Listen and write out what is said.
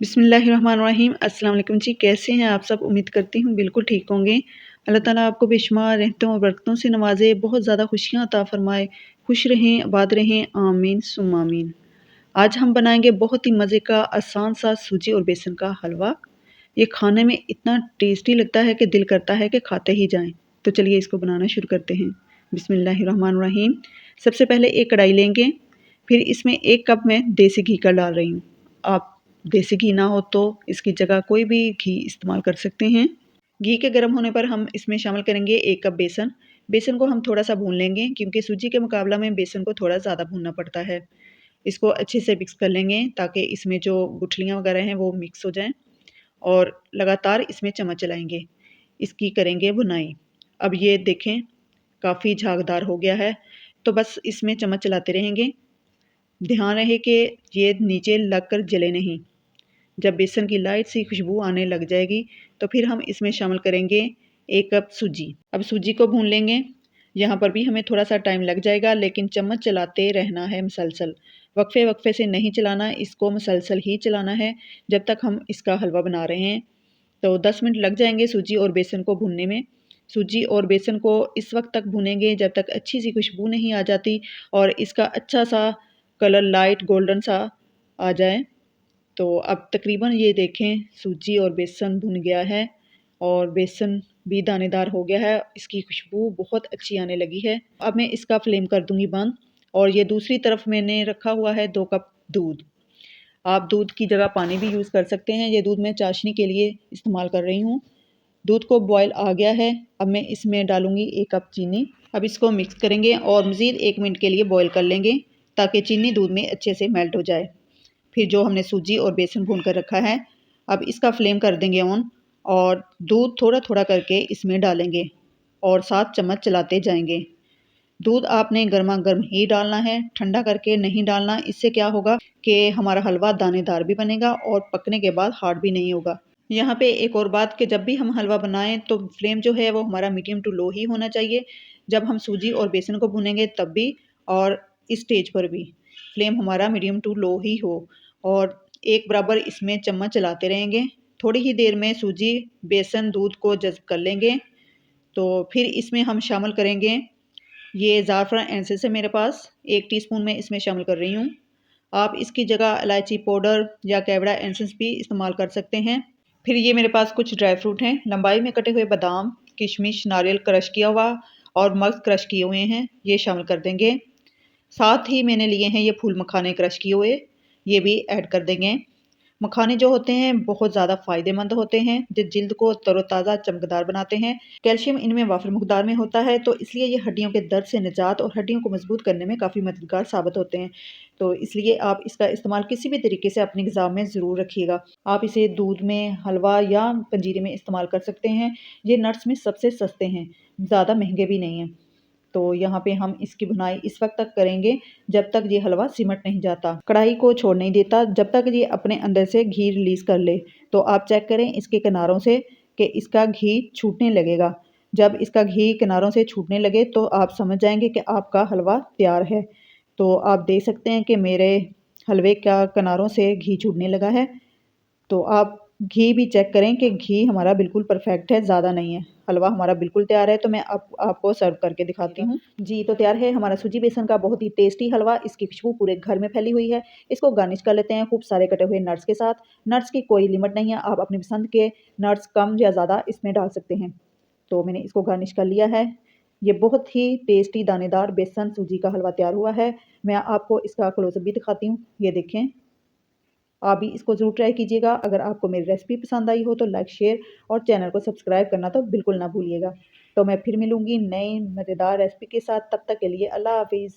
बिस्मिल्लाहिर्रहमानिर्रहीम। अस्सलाम वालेकुम जी, कैसे हैं आप सब? उम्मीद करती हूँ बिल्कुल ठीक होंगे। अल्लाह ताला आपको बेशुमार रहमतों और बरकतों से नवाज़े, बहुत ज़्यादा खुशियाँ अता फ़रमाए, खुश रहें, आबाद रहें, आमीन सुम्मा आमीन। आज हम बनाएंगे बहुत ही मज़े का आसान सा सूजी और बेसन का हलवा। ये खाने में इतना टेस्टी लगता है कि दिल करता है कि खाते ही जाएं। तो चलिए इसको बनाना शुरू करते हैं। बिस्मिल्लाहिर्रहमानिर्रहीम। सबसे पहले एक कढ़ाई लेंगे, फिर इसमें 1 कप मैं देसी घी का डाल रही हूँ। आप देसी घी ना हो तो इसकी जगह कोई भी घी इस्तेमाल कर सकते हैं। घी के गर्म होने पर हम इसमें शामिल करेंगे 1 कप बेसन। बेसन को हम थोड़ा सा भून लेंगे क्योंकि सूजी के मुकाबला में बेसन को थोड़ा ज़्यादा भूनना पड़ता है। इसको अच्छे से मिक्स कर लेंगे ताकि इसमें जो गुठलियाँ वगैरह हैं वो मिक्स हो जाएँ और लगातार इसमें चम्मच चलाएँगे। इसकी करेंगे भुनाई। अब ये देखें काफ़ी झागदार हो गया है, तो बस इसमें चम्मच चलाते रहेंगे। ध्यान रहे कि ये नीचे लगकर जले नहीं। जब बेसन की लाइट सी खुशबू आने लग जाएगी तो फिर हम इसमें शामिल करेंगे 1 कप सूजी। अब सूजी को भून लेंगे। यहाँ पर भी हमें थोड़ा सा टाइम लग जाएगा, लेकिन चम्मच चलाते रहना है मुसलसल। वक्फे वक्फे से नहीं चलाना, इसको मुसलसल ही चलाना है जब तक हम इसका हलवा बना रहे हैं। तो 10 मिनट लग जाएंगे सूजी और बेसन को भूनने में। सूजी और बेसन को इस वक्त तक भूनेंगे जब तक अच्छी सी खुशबू नहीं आ जाती और इसका अच्छा सा कलर लाइट गोल्डन सा आ जाए। तो अब तकरीबन ये देखें सूजी और बेसन भुन गया है और बेसन भी दानेदार हो गया है। इसकी खुशबू बहुत अच्छी आने लगी है। अब मैं इसका फ्लेम कर दूंगी बंद और ये दूसरी तरफ मैंने रखा हुआ है 2 कप दूध। आप दूध की जगह पानी भी यूज़ कर सकते हैं। ये दूध मैं चाशनी के लिए इस्तेमाल कर रही हूँ। दूध को बॉयल आ गया है। अब मैं इसमें डालूंगी 1 कप चीनी। अब इसको मिक्स करेंगे और मज़ीद 1 मिनट के लिए बॉयल कर लेंगे ताकि चीनी दूध में अच्छे से मेल्ट हो जाए। फिर जो हमने सूजी और बेसन भून कर रखा है, अब इसका फ्लेम कर देंगे ऑन और दूध थोड़ा थोड़ा करके इसमें डालेंगे और 7 चम्मच चलाते जाएंगे। दूध आपने गर्मा गर्म ही डालना है, ठंडा करके नहीं डालना। इससे क्या होगा कि हमारा हलवा दानेदार भी बनेगा और पकने के बाद हार्ड भी नहीं होगा। यहाँ पे एक और बात कि जब भी हम हलवा बनाएं तो फ्लेम जो है वो हमारा मीडियम टू लो ही होना चाहिए। जब हम सूजी और बेसन को भुनेंगे तब भी और इस स्टेज पर भी फ्लेम हमारा मीडियम टू लो ही हो और एक बराबर इसमें चम्मच चलाते रहेंगे। थोड़ी ही देर में सूजी बेसन दूध को जज़्ब कर लेंगे। तो फिर इसमें हम शामिल करेंगे ये ज़ाफ़रान एसेंस है मेरे पास, 1 टीस्पून मैं इसमें शामिल कर रही हूँ। आप इसकी जगह इलायची पाउडर या कैवड़ा एसेंस भी इस्तेमाल कर सकते हैं। फिर ये मेरे पास कुछ ड्राई फ्रूट हैं, लंबाई में कटे हुए बादाम, किशमिश, नारियल क्रश किया हुआ और मग्स क्रश किए हुए हैं, ये शामिल कर देंगे। साथ ही मैंने लिए हैं ये फूल मखाने क्रश किए हुए, ये भी ऐड कर देंगे। मखाने जो होते हैं बहुत ज़्यादा फ़ायदेमंद होते हैं, जो जिल्द को तरोताज़ा चमकदार बनाते हैं। कैल्शियम इनमें वाफिर मकदार में होता है, तो इसलिए ये हड्डियों के दर्द से निजात और हड्डियों को मजबूत करने में काफ़ी मददगार साबित होते हैं। तो इसलिए आप इसका इस्तेमाल किसी भी तरीके से अपनी ग़िज़ा में ज़रूर रखिएगा। आप इसे दूध में, हलवा या पंजीरी में इस्तेमाल कर सकते हैं। ये नट्स में सबसे सस्ते हैं, ज़्यादा महंगे भी नहीं हैं। तो यहाँ पे हम इसकी भुनाई इस वक्त तक करेंगे जब तक ये हलवा सिमट नहीं जाता, कढ़ाई को छोड़ नहीं देता, जब तक ये अपने अंदर से घी रिलीज़ कर ले। तो आप चेक करें इसके किनारों से कि इसका घी छूटने लगेगा। जब इसका घी किनारों से छूटने लगे तो आप समझ जाएंगे कि आपका हलवा तैयार है। तो आप देख सकते हैं कि मेरे हलवे का किनारों से घी छूटने लगा है। तो आप घी भी चेक करें कि घी हमारा बिल्कुल परफेक्ट है, ज़्यादा नहीं है। हलवा हमारा बिल्कुल तैयार है, तो मैं आपको सर्व करके दिखाती हूँ। जी, तो तैयार है हमारा सूजी बेसन का बहुत ही टेस्टी हलवा। इसकी खुशबू पूरे घर में फैली हुई है। इसको गार्निश कर लेते हैं खूब सारे कटे हुए नट्स के साथ। नट्स की कोई लिमिट नहीं है, आप अपनी पसंद के नट्स कम या ज़्यादा इसमें डाल सकते हैं। तो मैंने इसको गार्निश कर लिया है। ये बहुत ही टेस्टी दानेदार बेसन सूजी का हलवा तैयार हुआ है। मैं आपको इसका क्लोज़अप भी दिखाती हूँ, ये देखें। आप भी इसको ज़रूर ट्राई कीजिएगा। अगर आपको मेरी रेसिपी पसंद आई हो तो लाइक, शेयर और चैनल को सब्सक्राइब करना तो बिल्कुल ना भूलिएगा। तो मैं फिर मिलूँगी नई मज़ेदार रेसिपी के साथ, तब तक के लिए अल्लाह हाफ़िज़।